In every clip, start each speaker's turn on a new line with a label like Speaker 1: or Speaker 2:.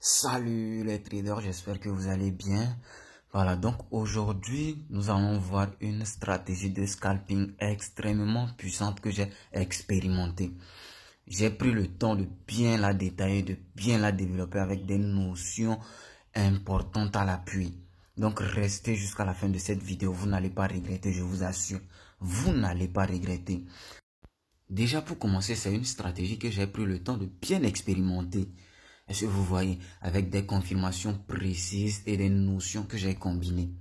Speaker 1: Salut les traders, j'espère que vous allez bien. Voilà, donc aujourd'hui, nous allons voir une stratégie de scalping extrêmement puissante que j'ai expérimentée. J'ai pris le temps de bien la détailler, de bien la développer avec des notions importantes à l'appui. Donc restez jusqu'à la fin de cette vidéo, vous n'allez pas regretter, je vous assure. Vous n'allez pas regretter. Déjà pour commencer, c'est une stratégie que j'ai pris le temps de bien expérimenter. Est-ce que vous voyez, avec des confirmations précises et des notions que j'ai combinées.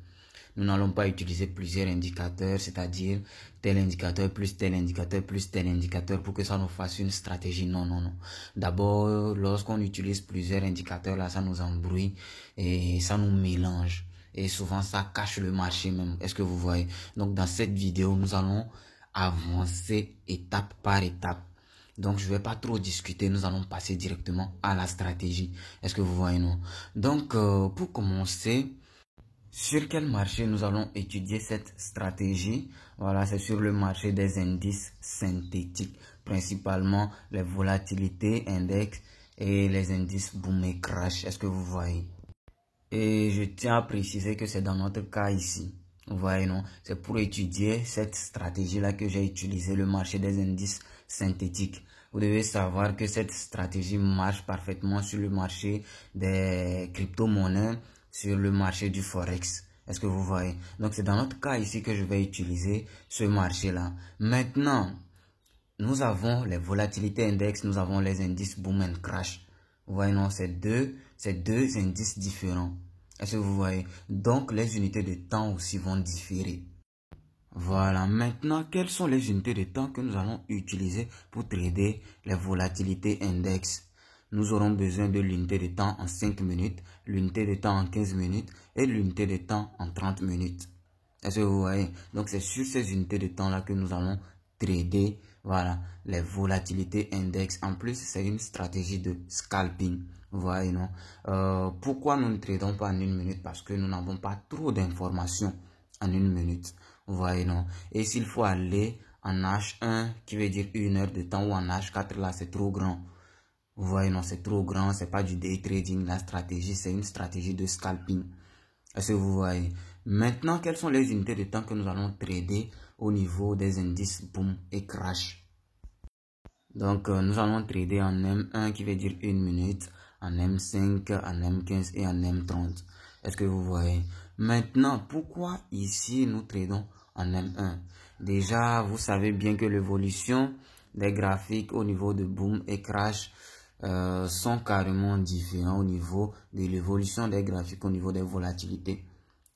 Speaker 1: Nous n'allons pas utiliser plusieurs indicateurs, c'est-à-dire tel indicateur plus tel indicateur plus tel indicateur pour que ça nous fasse une stratégie. Non, non, non. D'abord, lorsqu'on utilise plusieurs indicateurs, là, ça nous embrouille et ça nous mélange. Et souvent, ça cache le marché même. Est-ce que vous voyez? Donc, dans cette vidéo, nous allons avancer étape par étape. Donc, je vais pas trop discuter. Nous allons passer directement à la stratégie. Est-ce que vous voyez, non? Donc, pour commencer, sur quel marché nous allons étudier cette stratégie? Voilà, c'est sur le marché des indices synthétiques, principalement les volatilités index et les indices boom et crash. Est-ce que vous voyez? Et je tiens à préciser que c'est dans notre cas ici. Vous voyez, non? C'est pour étudier cette stratégie-là que j'ai utilisé, le marché des indices synthétiques. Vous devez savoir que cette stratégie marche parfaitement sur le marché des crypto-monnaies, sur le marché du Forex. Est-ce que vous voyez? Donc, c'est dans notre cas ici que je vais utiliser ce marché-là. Maintenant, nous avons les volatilités index, nous avons les indices boom and crash. Vous voyez, non, c'est deux indices différents. Est-ce que vous voyez? Donc, les unités de temps aussi vont différer. Voilà, maintenant, quelles sont les unités de temps que nous allons utiliser pour trader les volatilités index? Nous aurons besoin de l'unité de temps en 5 minutes, l'unité de temps en 15 minutes et l'unité de temps en 30 minutes. Est-ce que vous voyez? Donc, c'est sur ces unités de temps-là que nous allons trader, voilà, les volatilités index. En plus, c'est une stratégie de scalping. Vous voyez, non? Pourquoi nous ne tradons pas en 1 minute? Parce que nous n'avons pas trop d'informations en 1 minute. Vous voyez, non? Et s'il faut aller en H1, qui veut dire 1 heure de temps, ou en H4, là, c'est trop grand. Vous voyez, non, c'est trop grand, c'est pas du day trading. La stratégie, c'est une stratégie de scalping. Est-ce que vous voyez? Maintenant, quelles sont les unités de temps que nous allons trader au niveau des indices boom et crash? Donc, nous allons trader en M1 qui veut dire 1 minute, en M5, en M15 et en M30. Est-ce que vous voyez? Maintenant, pourquoi ici nous tradons en M1? Déjà, vous savez bien que l'évolution des graphiques au niveau de boom et crash sont carrément différents au niveau de l'évolution des graphiques au niveau des volatilités.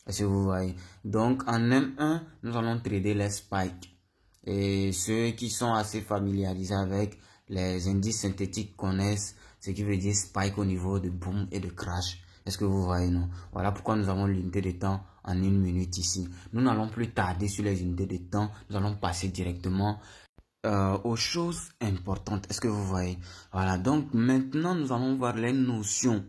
Speaker 1: Est-ce que vous voyez? Donc, en M1, nous allons trader les spikes. Et ceux qui sont assez familiarisés avec les indices synthétiques connaissent ce qui veut dire spike au niveau de boom et de crash. Est-ce que vous voyez, non? Voilà pourquoi nous avons l'unité de temps en 1 minute ici. Nous n'allons plus tarder sur les unités de temps. Nous allons passer directement aux choses importantes. Est-ce que vous voyez? Voilà, donc maintenant nous allons voir les notions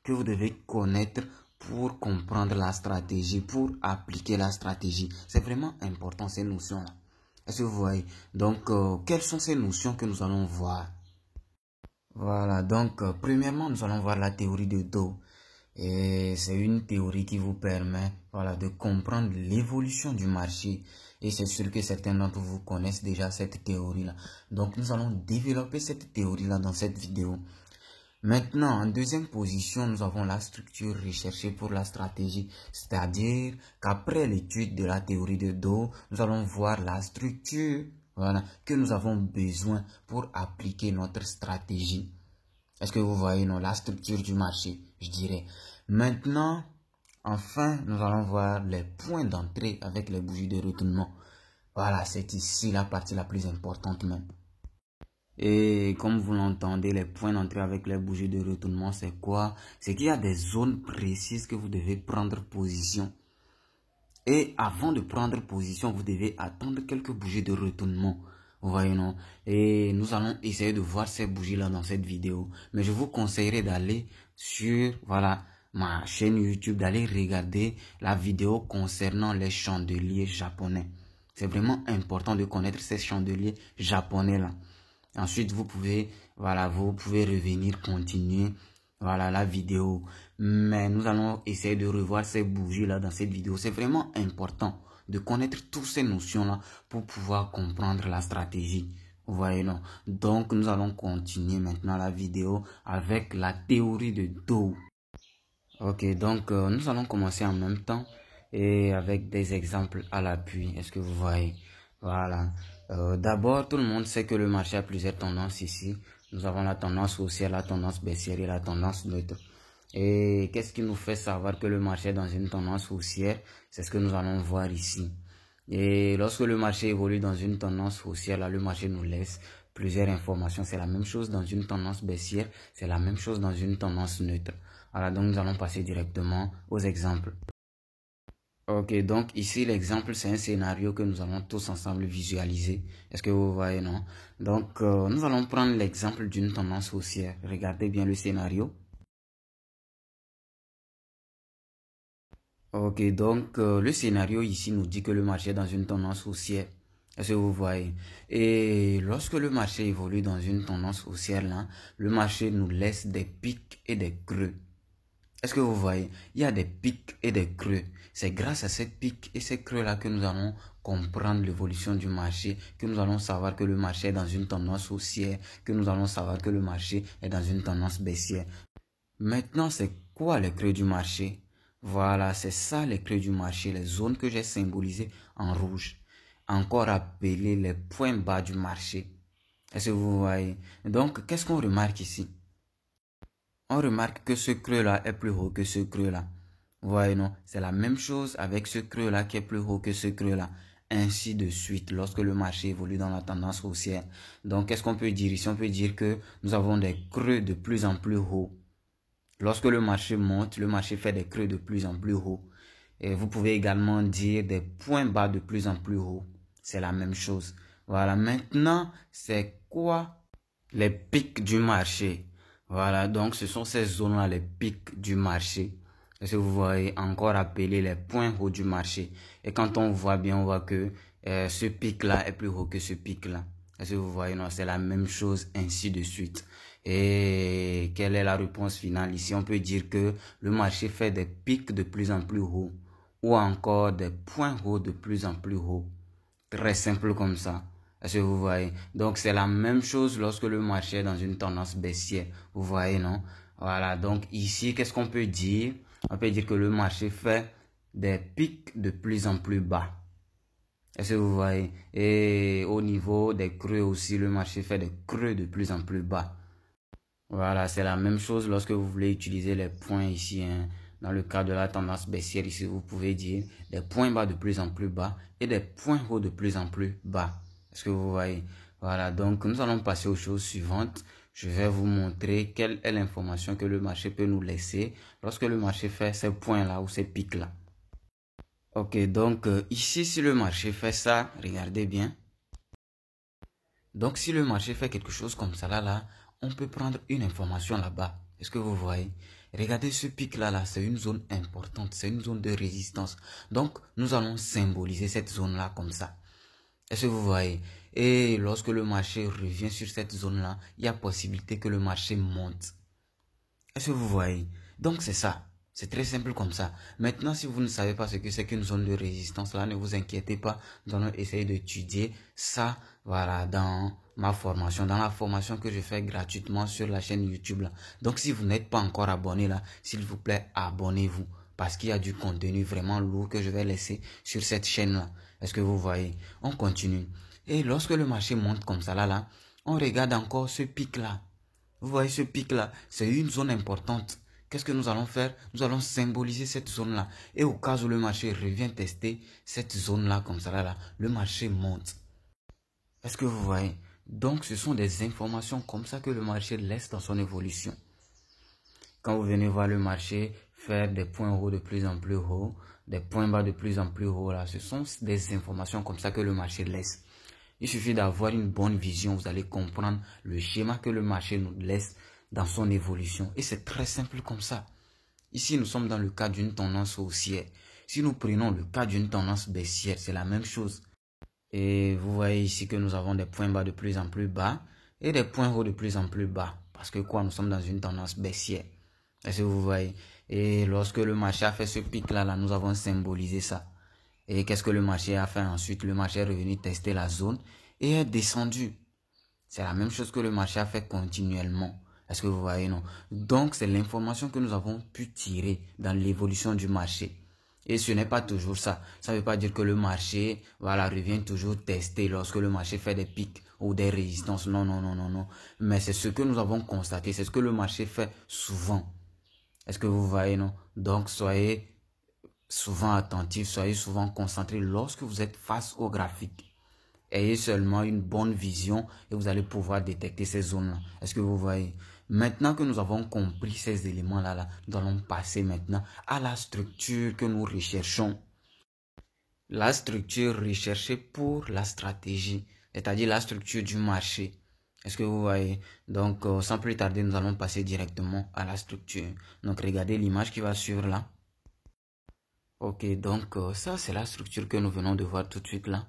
Speaker 1: que vous devez connaître pour comprendre la stratégie, pour appliquer la stratégie. C'est vraiment important ces notions-là. Est-ce que vous voyez? Donc, quelles sont ces notions que nous allons voir? Voilà, donc, premièrement, nous allons voir la théorie de Dow. Et c'est une théorie qui vous permet, voilà, de comprendre l'évolution du marché. Et c'est sûr que certains d'entre vous connaissent déjà cette théorie-là. Donc, nous allons développer cette théorie-là dans cette vidéo. Maintenant, en deuxième position, nous avons la structure recherchée pour la stratégie. C'est-à-dire qu'après l'étude de la théorie de Dow, nous allons voir la structure, voilà, que nous avons besoin pour appliquer notre stratégie. Est-ce que vous voyez, non, la structure du marché, je dirais. Maintenant, enfin, nous allons voir les points d'entrée avec les bougies de retournement. Voilà, c'est ici la partie la plus importante même. Et comme vous l'entendez, les points d'entrée avec les bougies de retournement, c'est quoi? C'est qu'il y a des zones précises que vous devez prendre position. Et avant de prendre position, vous devez attendre quelques bougies de retournement. Vous voyez, non? Et nous allons essayer de voir ces bougies-là dans cette vidéo. Mais je vous conseillerais d'aller sur, voilà, ma chaîne YouTube, d'aller regarder la vidéo concernant les chandeliers japonais. C'est vraiment important de connaître ces chandeliers japonais-là. Ensuite, vous pouvez, voilà, vous pouvez revenir, continuer voilà la vidéo. Mais nous allons essayer de revoir ces bougies-là dans cette vidéo. C'est vraiment important de connaître toutes ces notions-là pour pouvoir comprendre la stratégie. Vous voyez, non? Donc, nous allons continuer maintenant la vidéo avec la théorie de Dow. Ok, donc nous allons commencer en même temps et avec des exemples à l'appui. Est-ce que vous voyez? Voilà. D'abord, tout le monde sait que le marché a plusieurs tendances ici. Nous avons la tendance haussière, la tendance baissière et la tendance neutre. Et qu'est-ce qui nous fait savoir que le marché est dans une tendance haussière? C'est ce que nous allons voir ici. Et lorsque le marché évolue dans une tendance haussière, là, le marché nous laisse plusieurs informations. C'est la même chose dans une tendance baissière, c'est la même chose dans une tendance neutre. Voilà, donc nous allons passer directement aux exemples. Ok, donc ici l'exemple c'est un scénario que nous allons tous ensemble visualiser. Est-ce que vous voyez, non? Donc nous allons prendre l'exemple d'une tendance haussière. Regardez bien le scénario. Ok, donc le scénario ici nous dit que le marché est dans une tendance haussière. Est-ce que vous voyez? Et lorsque le marché évolue dans une tendance haussière là, le marché nous laisse des pics et des creux. Est-ce que vous voyez? Il y a des pics et des creux. C'est grâce à ces pics et ces creux-là que nous allons comprendre l'évolution du marché, que nous allons savoir que le marché est dans une tendance haussière, que nous allons savoir que le marché est dans une tendance baissière. Maintenant, c'est quoi les creux du marché? Voilà, c'est ça les creux du marché, les zones que j'ai symbolisées en rouge. Encore appelées les points bas du marché. Est-ce que vous voyez? Donc, qu'est-ce qu'on remarque ici? On remarque que ce creux-là est plus haut que ce creux-là. Vous voyez, non? C'est la même chose avec ce creux-là qui est plus haut que ce creux-là. Ainsi de suite, lorsque le marché évolue dans la tendance haussière. Donc, qu'est-ce qu'on peut dire ici? On peut dire que nous avons des creux de plus en plus hauts. Lorsque le marché monte, le marché fait des creux de plus en plus hauts. Et vous pouvez également dire des points bas de plus en plus hauts. C'est la même chose. Voilà, maintenant, c'est quoi les pics du marché? Voilà, donc ce sont ces zones-là, les pics du marché. Est-ce que vous voyez, encore appelés les points hauts du marché? Et quand on voit bien, on voit que ce pic-là est plus haut que ce pic-là. Est-ce que vous voyez? Non, c'est la même chose, ainsi de suite. Et quelle est la réponse finale ici? On peut dire que le marché fait des pics de plus en plus hauts ou encore des points hauts de plus en plus hauts. Très simple comme ça. Est-ce que vous voyez? Donc, c'est la même chose lorsque le marché est dans une tendance baissière. Vous voyez, non? Voilà. Donc, ici, qu'est-ce qu'on peut dire? On peut dire que le marché fait des pics de plus en plus bas. Est-ce que vous voyez? Et au niveau des creux aussi, le marché fait des creux de plus en plus bas. Voilà, c'est la même chose lorsque vous voulez utiliser les points ici, hein. Dans le cas de la tendance baissière ici, vous pouvez dire des points bas de plus en plus bas et des points hauts de plus en plus bas. Est-ce que vous voyez? Voilà, donc nous allons passer aux choses suivantes. Je vais vous montrer quelle est l'information que le marché peut nous laisser lorsque le marché fait ces points-là ou ces pics-là. Ok, donc ici, si le marché fait ça, regardez bien. Donc, si le marché fait quelque chose comme ça, là, on peut prendre une information là-bas. Est-ce que vous voyez? Regardez ce pic-là, c'est une zone importante, c'est une zone de résistance. Donc, nous allons symboliser cette zone-là comme ça. Est-ce que vous voyez? Et lorsque le marché revient sur cette zone-là, il y a possibilité que le marché monte. Est-ce que vous voyez? Donc, c'est ça. C'est très simple comme ça. Maintenant, si vous ne savez pas ce que c'est qu'une zone de résistance, là, ne vous inquiétez pas. Nous allons essayer d'étudier ça, voilà, dans ma formation, dans la formation que je fais gratuitement sur la chaîne YouTube, là. Donc, si vous n'êtes pas encore abonné, là, s'il vous plaît, abonnez-vous. Parce qu'il y a du contenu vraiment lourd que je vais laisser sur cette chaîne-là. Est-ce que vous voyez? On continue. Et lorsque le marché monte comme ça, là, on regarde encore ce pic-là. Vous voyez ce pic-là, c'est une zone importante. Qu'est-ce que nous allons faire? Nous allons symboliser cette zone-là. Et au cas où le marché revient tester cette zone-là comme ça, là, le marché monte. Est-ce que vous voyez? Donc, ce sont des informations comme ça que le marché laisse dans son évolution. Quand vous venez voir le marché faire des points hauts de plus en plus hauts, des points bas de plus en plus hauts, là, ce sont des informations comme ça que le marché laisse. Il suffit d'avoir une bonne vision, vous allez comprendre le schéma que le marché nous laisse dans son évolution. Et c'est très simple comme ça. Ici, nous sommes dans le cas d'une tendance haussière. Si nous prenons le cas d'une tendance baissière, c'est la même chose. Et vous voyez ici que nous avons des points bas de plus en plus bas et des points hauts de plus en plus bas. Parce que quoi, nous sommes dans une tendance baissière. Est-ce que vous voyez? Et lorsque le marché a fait ce pic-là, nous avons symbolisé ça. Et qu'est-ce que le marché a fait ensuite? Le marché est revenu tester la zone et est descendu. C'est la même chose que le marché a fait continuellement. Est-ce que vous voyez, non? Donc, c'est l'information que nous avons pu tirer dans l'évolution du marché. Et ce n'est pas toujours ça. Ça ne veut pas dire que le marché, voilà, revient toujours tester lorsque le marché fait des pics ou des résistances. Non, non, non, non, non. Mais c'est ce que nous avons constaté. C'est ce que le marché fait souvent. Est-ce que vous voyez, non? Donc, soyez souvent attentifs, soyez souvent concentrés lorsque vous êtes face au graphique. Ayez seulement une bonne vision et vous allez pouvoir détecter ces zones-là. Est-ce que vous voyez? Maintenant que nous avons compris ces éléments-là, nous allons passer maintenant à la structure que nous recherchons. La structure recherchée pour la stratégie, c'est-à-dire la structure du marché. Est-ce que vous voyez? Donc, sans plus tarder, nous allons passer directement à la structure. Donc, regardez l'image qui va suivre là. Ok, donc ça, c'est la structure que nous venons de voir tout de suite là.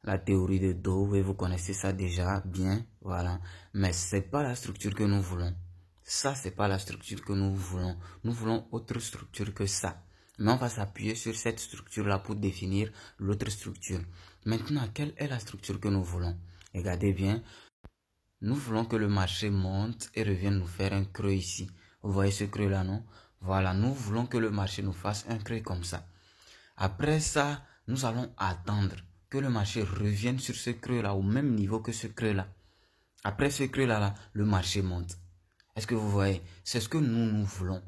Speaker 1: La théorie de Dove, vous connaissez ça déjà bien, voilà. Mais c'est pas la structure que nous voulons. Ça, c'est pas la structure que nous voulons. Nous voulons autre structure que ça. Mais on va s'appuyer sur cette structure-là pour définir l'autre structure. Maintenant, quelle est la structure que nous voulons? Regardez bien. Nous voulons que le marché monte et revienne nous faire un creux ici. Vous voyez ce creux-là, non? Voilà, nous voulons que le marché nous fasse un creux comme ça. Après ça, nous allons attendre que le marché revienne sur ce creux-là, au même niveau que ce creux-là. Après ce creux-là, le marché monte. Est-ce que vous voyez? C'est ce que nous voulons.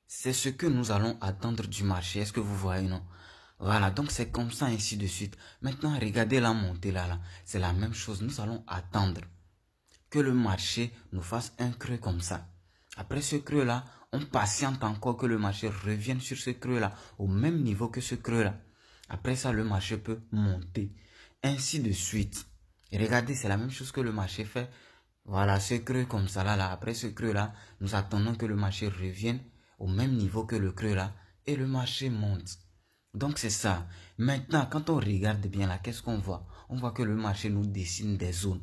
Speaker 1: C'est ce que nous allons attendre du marché. Est-ce que vous voyez, non? Voilà, donc c'est comme ça, ainsi de suite. Maintenant, regardez la montée là. C'est la même chose. Nous allons attendre que le marché nous fasse un creux comme ça. Après ce creux-là, on patiente encore que le marché revienne sur ce creux-là, au même niveau que ce creux-là. Après ça, le marché peut monter. Ainsi de suite. Et regardez, c'est la même chose que le marché fait. Voilà, ce creux comme ça là. Après ce creux-là, nous attendons que le marché revienne au même niveau que le creux-là. Et le marché monte. Donc c'est ça. Maintenant, quand on regarde bien là, qu'est-ce qu'on voit? On voit que le marché nous dessine des zones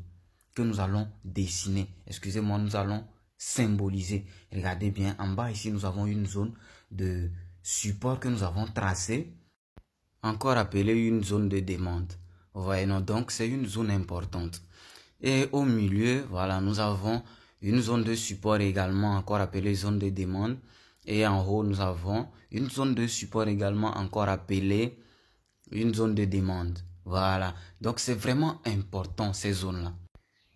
Speaker 1: que nous allons dessiner. Excusez-moi, nous allons symboliser. Regardez bien, en bas ici, nous avons une zone de support que nous avons tracée, encore appelée une zone de demande. Vous voyez, non? Donc, c'est une zone importante. Et au milieu, voilà, nous avons une zone de support également, encore appelée zone de demande. Et en haut, nous avons une zone de support également, encore appelée une zone de demande. Voilà. Donc, c'est vraiment important, ces zones-là.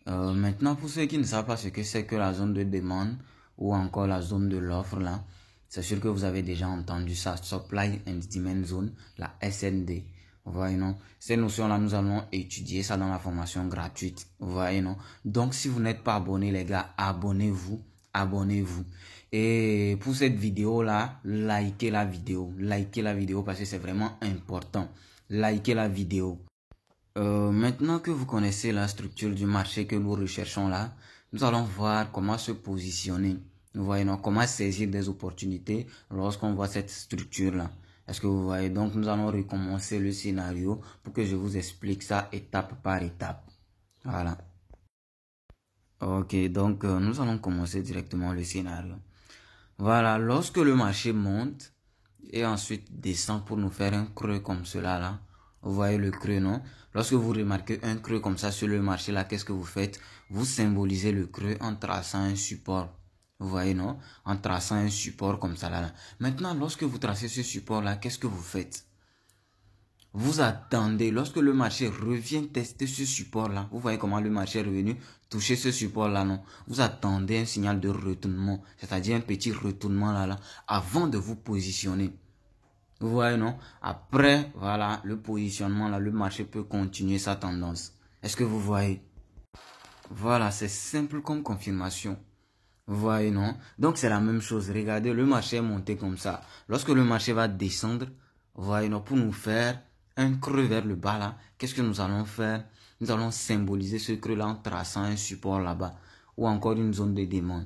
Speaker 1: Maintenant, pour ceux qui ne savent pas ce que c'est que la zone de demande ou encore la zone de l'offre, là, c'est sûr que vous avez déjà entendu ça, Supply and Demand Zone, la SND. Vous voyez, non? Ces notions-là, nous allons étudier ça dans la formation gratuite. Vous voyez, non? Donc, si vous n'êtes pas abonné, les gars, abonnez-vous. Abonnez-vous. Et pour cette vidéo-là, likez la vidéo. Likez la vidéo parce que c'est vraiment important. Likez la vidéo. Maintenant que vous connaissez la structure du marché que nous recherchons là, nous allons voir comment se positionner. Nous voyons comment saisir des opportunités lorsqu'on voit cette structure là. Est-ce que vous voyez? Donc nous allons recommencer le scénario pour que je vous explique ça étape par étape. Voilà. Ok, donc nous allons commencer directement le scénario. Voilà, lorsque le marché monte et ensuite descend pour nous faire un creux comme cela là. Vous voyez le creux, non? Lorsque vous remarquez un creux comme ça sur le marché là, qu'est-ce que vous faites? Vous symbolisez le creux en traçant un support. Vous voyez, non? En traçant un support comme ça là. Maintenant, lorsque vous tracez ce support là, qu'est-ce que vous faites? Vous attendez, lorsque le marché revient tester ce support-là, vous voyez comment le marché est revenu toucher ce support-là, non? Vous attendez un signal de retournement, c'est-à-dire un petit retournement là, avant de vous positionner. Vous voyez, non? Après, voilà, le positionnement là, le marché peut continuer sa tendance. Est-ce que vous voyez? Voilà, c'est simple comme confirmation. Vous voyez, non? Donc, c'est la même chose. Regardez, le marché est monté comme ça. Lorsque le marché va descendre, vous voyez, non, pour nous faire un creux vers le bas là, qu'est-ce que nous allons faire? Nous allons symboliser ce creux là en traçant un support là-bas ou encore une zone de demande.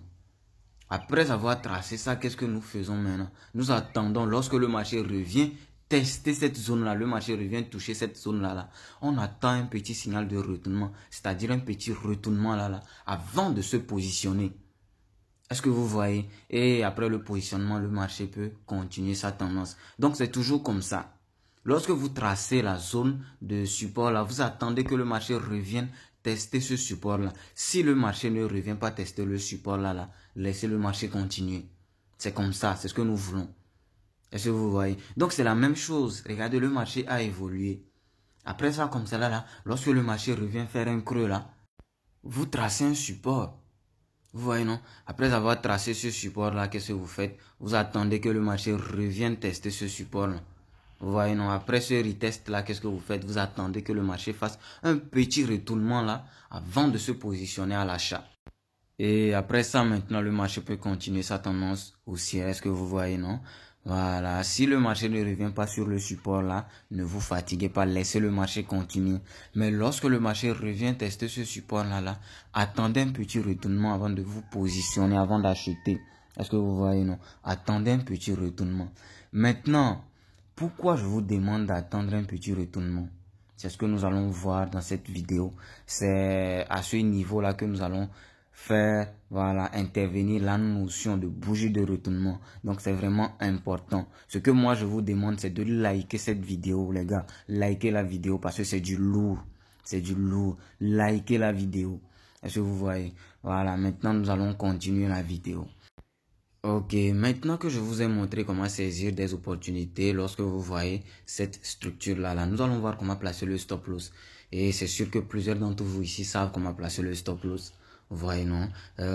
Speaker 1: Après avoir tracé ça, qu'est-ce que nous faisons maintenant? Nous attendons lorsque le marché revient tester cette zone-là, le marché revient toucher cette zone-là. On attend un petit signal de retournement, c'est-à-dire un petit retournement là, avant de se positionner. Est-ce que vous voyez? Et après le positionnement, le marché peut continuer sa tendance. Donc, c'est toujours comme ça. Lorsque vous tracez la zone de support là, vous attendez que le marché revienne tester ce support là. Si le marché ne revient pas tester le support là, laissez le marché continuer. C'est comme ça, c'est ce que nous voulons. Est-ce que vous voyez? Donc, c'est la même chose. Regardez, le marché a évolué. Après ça, comme ça là, lorsque le marché revient faire un creux là, vous tracez un support. Vous voyez, non? Après avoir tracé ce support-là, qu'est-ce que vous faites? Vous attendez que le marché revienne tester ce support-là. Vous voyez, non? Après ce retest-là, qu'est-ce que vous faites? Vous attendez que le marché fasse un petit retournement là, avant de se positionner à l'achat. Et après ça, maintenant, le marché peut continuer sa tendance haussière. Est-ce que vous voyez, non? Voilà. Si le marché ne revient pas sur le support là, ne vous fatiguez pas, laissez le marché continuer. Mais lorsque le marché revient tester ce support là, attendez un petit retournement avant de vous positionner, avant d'acheter. Est-ce que vous voyez, non? Attendez un petit retournement. Maintenant, pourquoi je vous demande d'attendre un petit retournement? C'est ce que nous allons voir dans cette vidéo. C'est à ce niveau-là que nous allons faire, voilà, intervenir la notion de bougie de retournement. Donc, c'est vraiment important. Ce que moi, je vous demande, c'est de liker cette vidéo, les gars. Likez la vidéo parce que c'est du lourd. C'est du lourd. Likez la vidéo. Est-ce que vous voyez? Voilà, maintenant, nous allons continuer la vidéo. Ok, maintenant que je vous ai montré comment saisir des opportunités lorsque vous voyez cette structure-là, nous allons voir comment placer le stop loss. Et c'est sûr que plusieurs d'entre vous ici savent comment placer le stop loss. Vous voyez, non?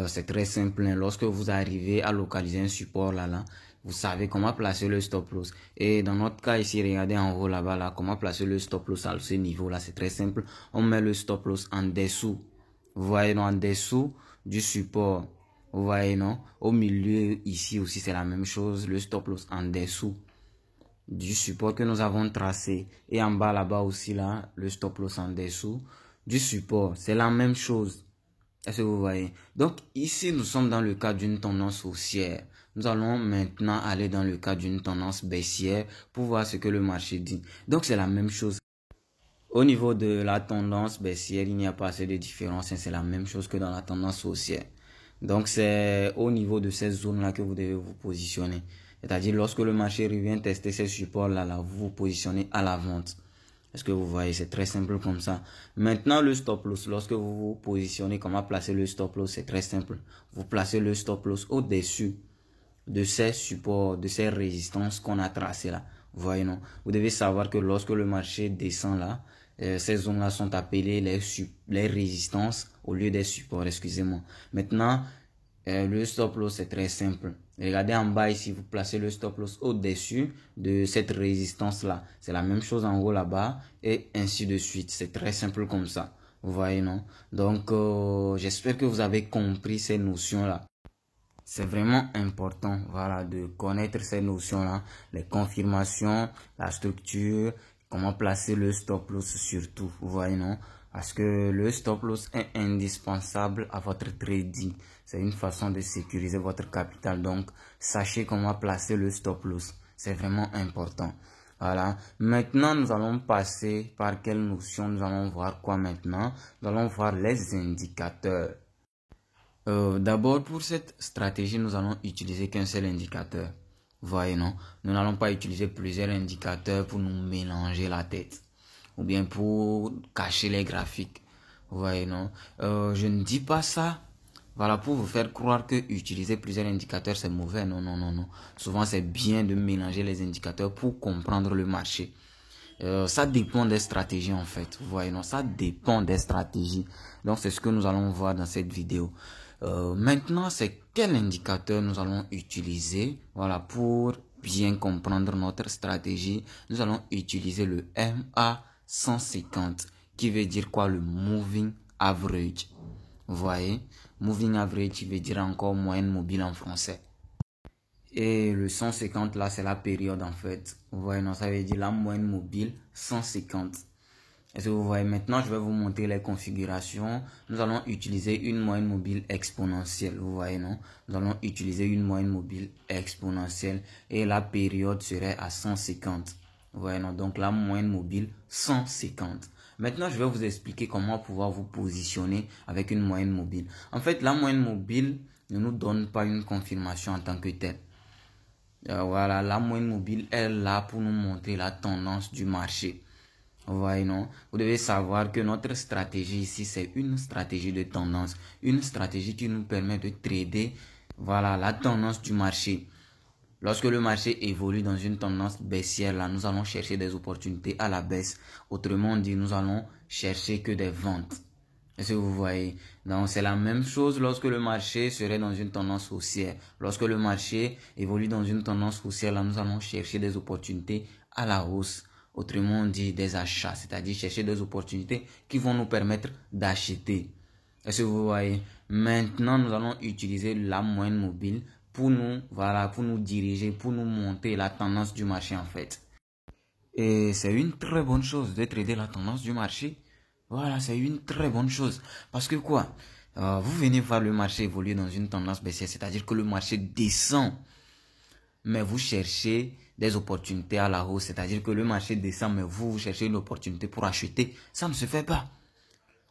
Speaker 1: C'est très simple. Lorsque vous arrivez à localiser un support là, vous savez comment placer le stop loss. Et dans notre cas ici, regardez en haut là-bas, comment placer le stop loss à ce niveau-là. C'est très simple. On met le stop loss en dessous. Vous voyez, non? En dessous du support. Vous voyez, non? Au milieu, ici aussi, c'est la même chose. Le stop loss en dessous du support que nous avons tracé. Et en bas, là-bas aussi, là, le stop loss en dessous du support. C'est la même chose. Est-ce que vous voyez? Donc, ici, nous sommes dans le cas d'une tendance haussière. Nous allons maintenant aller dans le cas d'une tendance baissière pour voir ce que le marché dit. Donc, c'est la même chose. Au niveau de la tendance baissière, il n'y a pas assez de différence. C'est la même chose que dans la tendance haussière. Donc, c'est au niveau de ces zones-là que vous devez vous positionner. C'est-à-dire, lorsque le marché revient tester ces supports-là, vous vous positionnez à la vente. Est-ce que vous voyez? C'est très simple comme ça. Maintenant, le stop loss. Lorsque vous vous positionnez, comment placer le stop loss? C'est très simple. Vous placez le stop loss au-dessus de ces supports, de ces résistances qu'on a tracées là. Vous voyez, non? Vous devez savoir que lorsque le marché descend là, ces zones-là sont appelées les résistances au lieu des supports, excusez-moi. Maintenant, le stop loss, c'est très simple. Regardez en bas ici, vous placez le stop loss au-dessus de cette résistance-là. C'est la même chose en haut là-bas et ainsi de suite. C'est très simple comme ça. Vous voyez, non? Donc, j'espère que vous avez compris ces notions-là. C'est vraiment important, voilà, de connaître ces notions-là, les confirmations, la structure, comment placer le stop loss surtout, vous voyez, non? Parce que le stop loss est indispensable à votre trading. C'est une façon de sécuriser votre capital. Donc, sachez comment placer le stop loss. C'est vraiment important. Voilà. Maintenant, nous allons passer par quelle notion? Nous allons voir quoi maintenant? Nous allons voir les indicateurs. D'abord, pour cette stratégie, nous allons utiliser qu'un seul indicateur. Vous voyez, non? Nous n'allons pas utiliser plusieurs indicateurs pour nous mélanger la tête. Ou bien pour cacher les graphiques. Vous voyez, non? Je ne dis pas ça. Voilà, pour vous faire croire que utiliser plusieurs indicateurs, c'est mauvais. Non, non, non, non. Souvent, c'est bien de mélanger les indicateurs pour comprendre le marché. Ça dépend des stratégies en fait. Vous voyez, non, ça dépend des stratégies. Donc, c'est ce que nous allons voir dans cette vidéo. Maintenant, c'est quel indicateur nous allons utiliser, voilà, pour bien comprendre notre stratégie. Nous allons utiliser le MA 150, qui veut dire quoi? Le Moving Average. Vous voyez, Moving Average, qui veut dire encore moyenne mobile en français. Et le 150 là, c'est la période en fait. Vous voyez, non, ça veut dire la moyenne mobile 150. Est-ce que vous voyez? Maintenant, je vais vous montrer les configurations. Nous allons utiliser une moyenne mobile exponentielle. Vous voyez, non? Nous allons utiliser une moyenne mobile exponentielle. Et la période serait à 150. Vous voyez, non? Donc, la moyenne mobile 150. Maintenant, je vais vous expliquer comment pouvoir vous positionner avec une moyenne mobile. En fait, la moyenne mobile ne nous donne pas une confirmation en tant que telle. Voilà, la moyenne mobile est là pour nous montrer la tendance du marché. Vous voyez, non? Vous devez savoir que notre stratégie ici, c'est une stratégie de tendance. Une stratégie qui nous permet de trader, voilà, la tendance du marché. Lorsque le marché évolue dans une tendance baissière, là, nous allons chercher des opportunités à la baisse. Autrement dit, nous allons chercher que des ventes. Est-ce que vous voyez? Donc, c'est la même chose lorsque le marché serait dans une tendance haussière. Lorsque le marché évolue dans une tendance haussière, là, nous allons chercher des opportunités à la hausse. Autrement dit, des achats, c'est-à-dire chercher des opportunités qui vont nous permettre d'acheter. Est-ce que vous voyez? Maintenant, nous allons utiliser la moyenne mobile pour nous, voilà, pour nous diriger, pour nous monter la tendance du marché en fait. Et c'est une très bonne chose de trader la tendance du marché. Voilà, c'est une très bonne chose. Parce que quoi? Vous venez voir le marché évoluer dans une tendance baissière, c'est-à-dire que le marché descend. Mais vous cherchez des opportunités à la hausse, c'est-à-dire que le marché descend, mais vous cherchez une opportunité pour acheter. Ça ne se fait pas.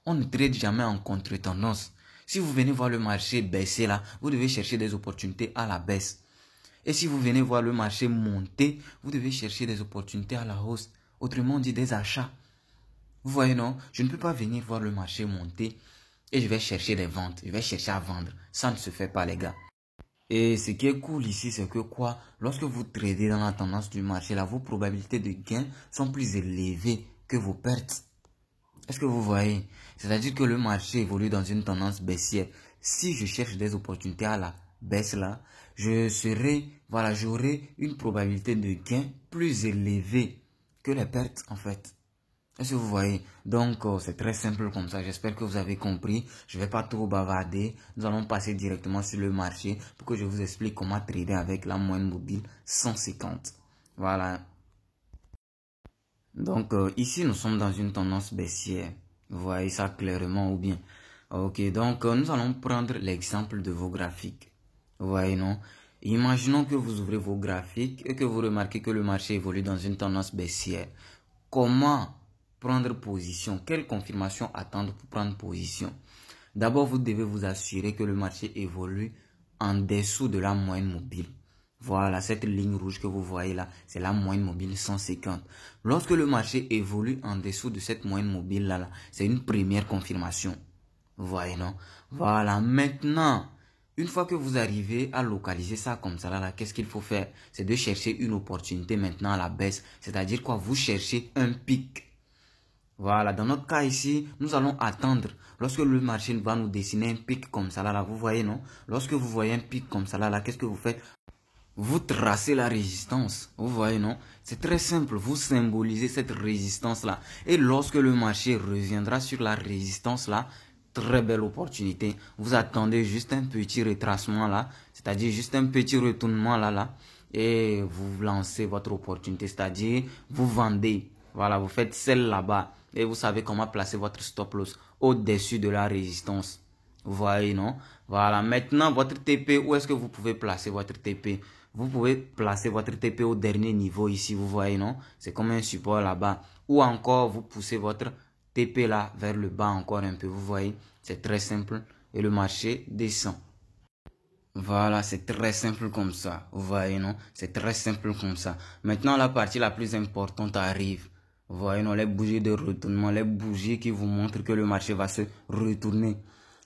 Speaker 1: On ne trade jamais en contre-tendance. Si vous venez voir le marché baisser là, vous devez chercher des opportunités à la baisse. Et si vous venez voir le marché monter, vous devez chercher des opportunités à la hausse. Autrement dit, des achats. Vous voyez, non? Je ne peux pas venir voir le marché monter et je vais chercher des ventes. Je vais chercher à vendre. Ça ne se fait pas, les gars. Et ce qui est cool ici, c'est que quoi? Lorsque vous tradez dans la tendance du marché, là, vos probabilités de gain sont plus élevées que vos pertes. Est-ce que vous voyez? C'est-à-dire que le marché évolue dans une tendance baissière. Si je cherche des opportunités à la baisse là, j'aurai une probabilité de gain plus élevée que les pertes en fait. Est-ce que vous voyez? Donc, c'est très simple comme ça. J'espère que vous avez compris. Je ne vais pas trop bavarder. Nous allons passer directement sur le marché pour que je vous explique comment trader avec la moyenne mobile 150. Voilà. Donc, ici, nous sommes dans une tendance baissière. Vous voyez ça clairement ou bien? Ok, donc, nous allons prendre l'exemple de vos graphiques. Vous voyez, non? Imaginons que vous ouvrez vos graphiques et que vous remarquez que le marché évolue dans une tendance baissière. Comment prendre position? Quelle confirmation attendre pour prendre position? D'abord, vous devez vous assurer que le marché évolue en dessous de la moyenne mobile. Voilà, cette ligne rouge que vous voyez là, c'est la moyenne mobile 150. Lorsque le marché évolue en dessous de cette moyenne mobile là, c'est une première confirmation. Vous voyez, non? Voilà, maintenant, une fois que vous arrivez à localiser ça comme ça là, qu'est-ce qu'il faut faire? C'est de chercher une opportunité maintenant à la baisse. C'est-à-dire quoi? Vous cherchez un pic. Voilà, dans notre cas ici, nous allons attendre. Lorsque le marché va nous dessiner un pic comme ça là, vous voyez, non? Lorsque vous voyez un pic comme ça là, qu'est-ce que vous faites? Vous tracez la résistance. Vous voyez, non? C'est très simple. Vous symbolisez cette résistance-là. Et lorsque le marché reviendra sur la résistance-là, très belle opportunité. Vous attendez juste un petit retracement là. C'est-à-dire juste un petit retournement là. Et vous lancez votre opportunité. C'est-à-dire, vous vendez. Voilà, vous faites celle là-bas. Et vous savez comment placer votre stop loss au-dessus de la résistance. Vous voyez, non? Voilà. Maintenant, votre TP, où est-ce que vous pouvez placer votre TP? Vous pouvez placer votre TP au dernier niveau ici, vous voyez, non? C'est comme un support là-bas. Ou encore, vous poussez votre TP là vers le bas encore un peu, vous voyez? C'est très simple. Et le marché descend. Voilà, c'est très simple comme ça. Vous voyez, non? C'est très simple comme ça. Maintenant, la partie la plus importante arrive. Vous voyez, non? Les bougies de retournement, les bougies qui vous montrent que le marché va se retourner.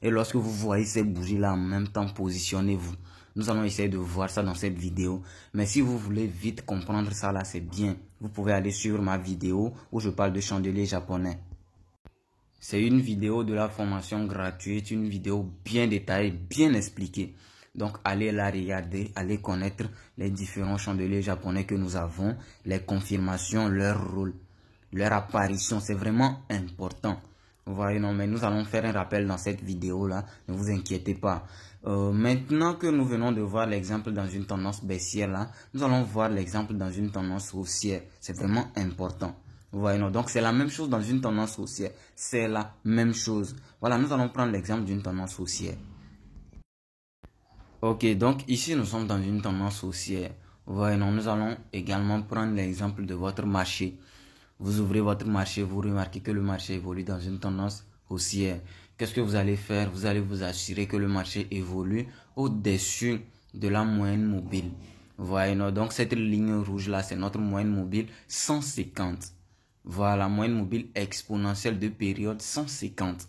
Speaker 1: Et lorsque vous voyez ces bougies-là en même temps, positionnez-vous. Nous allons essayer de voir ça dans cette vidéo. Mais si vous voulez vite comprendre ça là, c'est bien. Vous pouvez aller sur ma vidéo où je parle de chandelier japonais. C'est une vidéo de la formation gratuite, une vidéo bien détaillée, bien expliquée. Donc, allez la regarder, allez connaître les différents chandeliers japonais que nous avons, les confirmations, leur rôle, leur apparition. C'est vraiment important. Vous voyez, non, mais nous allons faire un rappel dans cette vidéo-là. Ne vous inquiétez pas. Maintenant que nous venons de voir l'exemple dans une tendance baissière, là, nous allons voir l'exemple dans une tendance haussière. C'est vraiment important. Vous voyez, non? Donc, c'est la même chose dans une tendance haussière. C'est la même chose. Voilà, nous allons prendre l'exemple d'une tendance haussière. Ok, donc ici, nous sommes dans une tendance haussière. Vous voyez, non? Nous allons également prendre l'exemple de votre marché. Vous ouvrez votre marché, vous remarquez que le marché évolue dans une tendance haussière. qu'est-ce que vous allez faire? Vous allez vous assurer que le marché évolue au-dessus de la moyenne mobile. Vous voyez, non? Donc cette ligne rouge là, c'est notre moyenne mobile 150. Voilà, moyenne mobile exponentielle de période 150.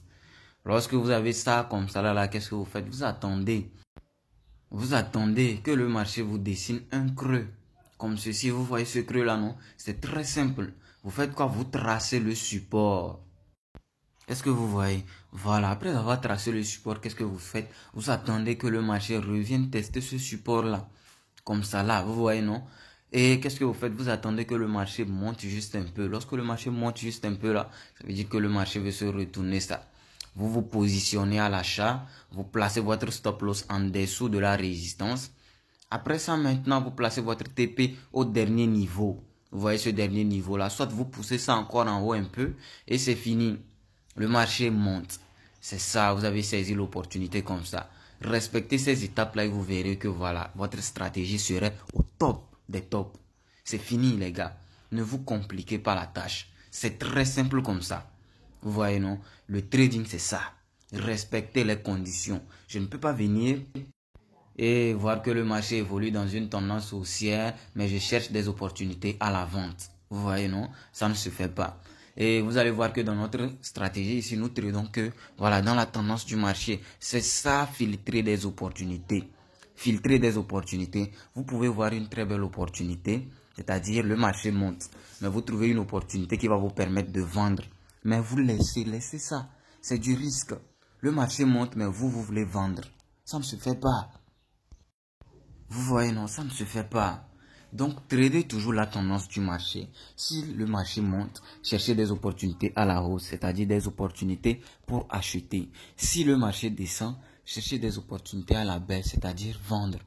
Speaker 1: Lorsque vous avez ça comme ça là, qu'est-ce que vous faites? Vous attendez. Vous attendez que le marché vous dessine un creux. Comme ceci, vous voyez ce creux là, non? C'est très simple. Vous faites quoi? Vous tracez le support. Est-ce que vous voyez? Voilà, après avoir tracé le support, qu'est-ce que vous faites? Vous attendez que le marché revienne tester ce support-là. Comme ça, là, vous voyez, non? Et qu'est-ce que vous faites? Vous attendez que le marché monte juste un peu. Lorsque le marché monte juste un peu, là, ça veut dire que le marché veut se retourner, ça. Vous vous positionnez à l'achat, vous placez votre stop loss en dessous de la résistance. Après ça, maintenant, vous placez votre TP au dernier niveau. Vous voyez ce dernier niveau-là. Soit vous poussez ça encore en haut un peu et c'est fini. Le marché monte. C'est ça, vous avez saisi l'opportunité comme ça. Respectez ces étapes-là et vous verrez que voilà, votre stratégie serait au top des tops. C'est fini les gars. Ne vous compliquez pas la tâche. C'est très simple comme ça. Vous voyez non? Le trading c'est ça. Respectez les conditions. Je ne peux pas venir et voir que le marché évolue dans une tendance haussière, mais je cherche des opportunités à la vente. Vous voyez non? Ça ne se fait pas. Et vous allez voir que dans notre stratégie ici, nous tradons que, voilà, dans la tendance du marché, c'est ça, filtrer des opportunités. Filtrer des opportunités. Vous pouvez voir une très belle opportunité, c'est-à-dire le marché monte. Mais vous trouvez une opportunité qui va vous permettre de vendre. Mais vous laissez ça. C'est du risque. Le marché monte, mais vous voulez vendre. Ça ne se fait pas. Vous voyez, non, ça ne se fait pas. Donc, tradez toujours la tendance du marché. Si le marché monte, cherchez des opportunités à la hausse, c'est-à-dire des opportunités pour acheter. Si le marché descend, cherchez des opportunités à la baisse, c'est-à-dire vendre.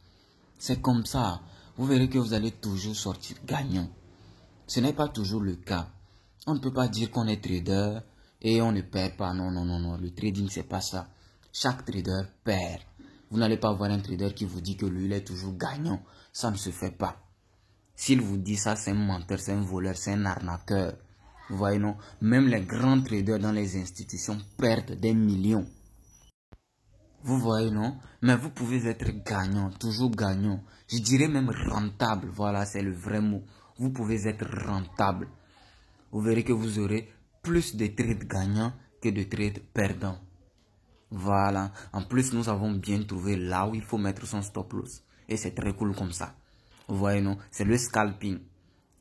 Speaker 1: C'est comme ça. Vous verrez que vous allez toujours sortir gagnant. Ce n'est pas toujours le cas. On ne peut pas dire qu'on est trader et on ne perd pas. Non, non, non, non. Le trading, c'est pas ça. Chaque trader perd. Vous n'allez pas voir un trader qui vous dit que lui, il est toujours gagnant. Ça ne se fait pas. S'il vous dit ça, c'est un menteur, c'est un voleur, c'est un arnaqueur. Vous voyez, non? Même les grands traders dans les institutions perdent des millions. Vous voyez, non? Mais vous pouvez être gagnant, toujours gagnant. Je dirais même rentable. Voilà, c'est le vrai mot. Vous pouvez être rentable. Vous verrez que vous aurez plus de trades gagnants que de trades perdants. Voilà. En plus, nous avons bien trouvé là où il faut mettre son stop loss. Et c'est très cool comme ça. Vous voyez, non? C'est le scalping.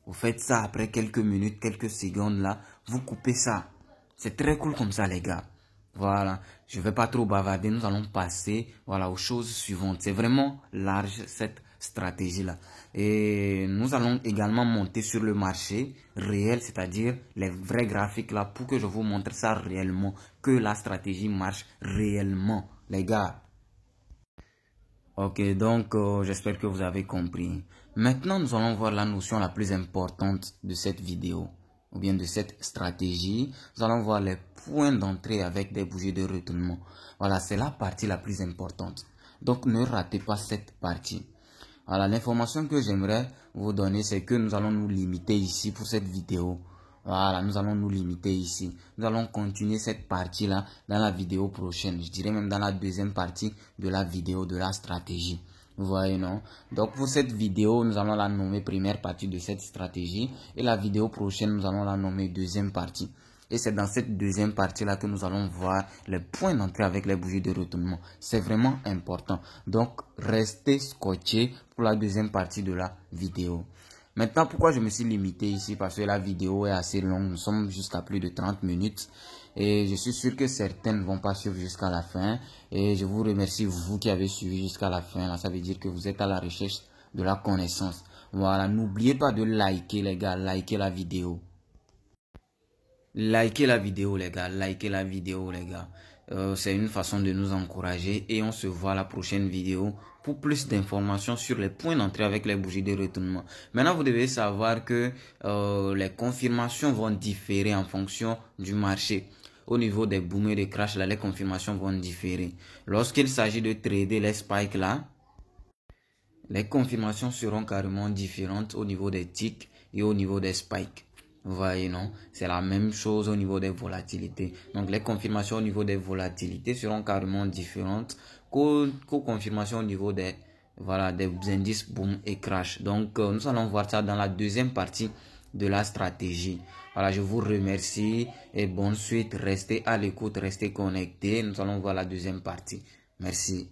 Speaker 1: Vous faites ça après quelques minutes, quelques secondes là. Vous coupez ça. C'est très cool comme ça, les gars. Voilà. Je ne vais pas trop bavarder. Nous allons passer, voilà, aux choses suivantes. C'est vraiment large, cette stratégie-là. Et nous allons également monter sur le marché réel, c'est-à-dire les vrais graphiques là, pour que je vous montre ça réellement. Que la stratégie marche réellement, les gars. Ok, donc j'espère que vous avez compris. Maintenant, nous allons voir la notion la plus importante de cette vidéo, ou bien de cette stratégie. Nous allons voir les points d'entrée avec des bougies de retournement. Voilà, c'est la partie la plus importante. Donc, ne ratez pas cette partie. Voilà, l'information que j'aimerais vous donner, c'est que nous allons nous limiter ici pour cette vidéo. Voilà, nous allons nous limiter ici. Nous allons continuer cette partie-là dans la vidéo prochaine. Je dirais même dans la deuxième partie de la vidéo de la stratégie. Vous voyez, non? Donc, pour cette vidéo, nous allons la nommer première partie de cette stratégie. Et la vidéo prochaine, nous allons la nommer deuxième partie. Et c'est dans cette deuxième partie-là que nous allons voir les points d'entrée avec les bougies de retournement. C'est vraiment important. Donc, restez scotchés pour la deuxième partie de la vidéo. Maintenant, pourquoi je me suis limité ici? Parce que la vidéo est assez longue. Nous sommes jusqu'à plus de 30 minutes. Et je suis sûr que certaines ne vont pas suivre jusqu'à la fin. Et je vous remercie, vous qui avez suivi jusqu'à la fin. Là, ça veut dire que vous êtes à la recherche de la connaissance. Voilà, n'oubliez pas de liker, les gars. Likez la vidéo. Likez la vidéo, les gars. Likez la vidéo, les gars. C'est une façon de nous encourager. Et on se voit à la prochaine vidéo pour plus d'informations sur les points d'entrée avec les bougies de retournement. Maintenant, vous devez savoir que les confirmations vont différer en fonction du marché. Au niveau des booms et des crashs, là, les confirmations vont différer. Lorsqu'il s'agit de trader les spikes là, les confirmations seront carrément différentes au niveau des ticks et au niveau des spikes. Vous voyez, non? C'est la même chose au niveau des volatilités. Donc, les confirmations au niveau des volatilités seront carrément différentes qu'aux confirmations au niveau des, voilà, des indices boom et crash. Donc, nous allons voir ça dans la deuxième partie de la stratégie. Voilà, je vous remercie et bonne suite. Restez à l'écoute, restez connectés. Nous allons voir la deuxième partie. Merci.